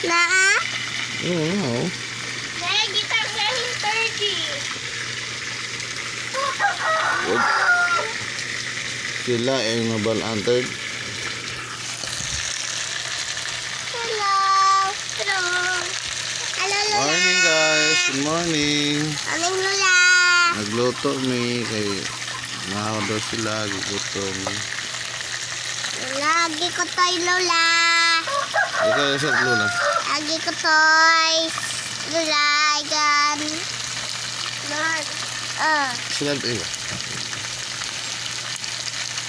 Naa? Oo, oo. Kita ngayon 30. Sila yung nabalanted. Hello. Hello. Hello, Lola. Morning guys, good morning. Morning, Lola. Nagluto mi kay maaw daw sila gutom. Lagi ko toy, Lola. Ikaw sa Lola. Lagi ko toy. Lola, gan. Lord. Sila ba?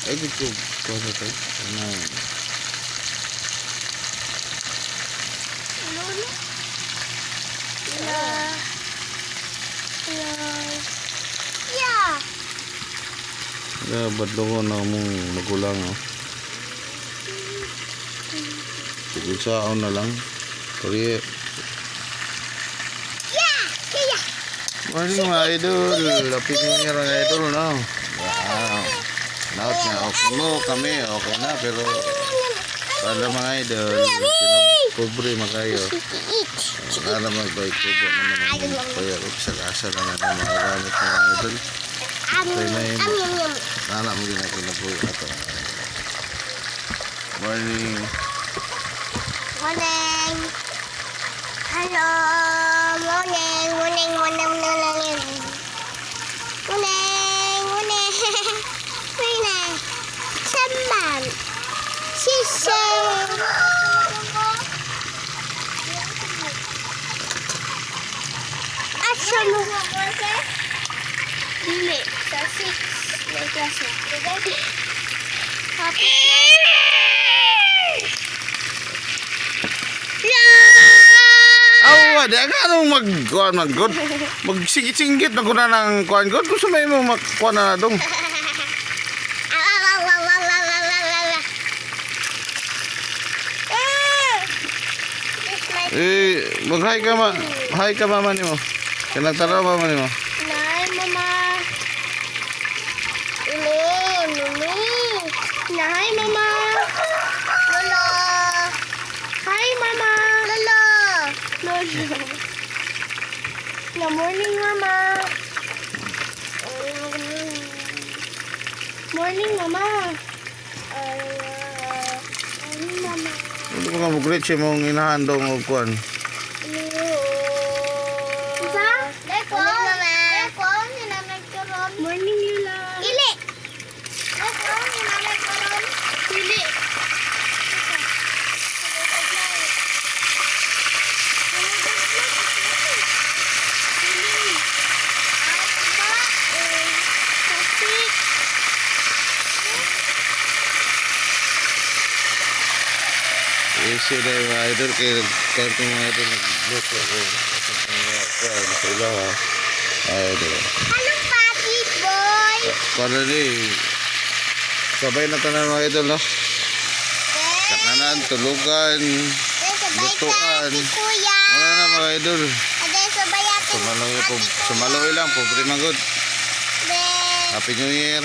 Ay gusto ko sa tayo. Ano? Lola. Lola. Hello. Yeah. Badlo ko na mong magulang. Oh. Sige saon na lang. Kaya morning mga idol. Lapit mo niya mga idol na. Wow. Naot nga okay mo kami. Okay na pero para mga idol pobre makayo. Para magbike ko naman ang kaya sa na naman mga gamit mga idol. Kaya na yun. Nala mo din ako na po ito. Morning. Morning. Hello. Morning. Morning. Morning. Morning. Morning. Morning. Morning. Saman. Sisi. Asa mo? Dili. Sa 6. May klase. Happy. Awa, di ka anong mag-good. Magsigit-singgit na kuna ng kuhan ko. Doon sa may mo magkuhan na dong. Mag-hi ka ma. Hi ka mama ni mo. Kinagtaraw mama ni mo. Nay, mama. Mimi. Nay, mama. Lolo. Hi, mama. Lolo. Lolo. Good morning, mama. Morning, mama. Morning, mama. Ano ka mag-greet siya mong inahandong o kuhan. Isa? Deko. Deko, ninanagkaroon. Morning, Lula. Ili. Deko, ninanagkaroon. Ili. Isi na yung mga idol. Kaya kahit yung mga idol nagluto ko. Kuhan sa iba ha. Idol. Anong patit, boy? Para ni sabay na tanan mga idol no. Kakanan, tulugan, lutuan. Si Kuya. Ano na mga idol. Ade, sabay atin. Sumaloy lang po. Pobre man good. Ben. Happy New Year.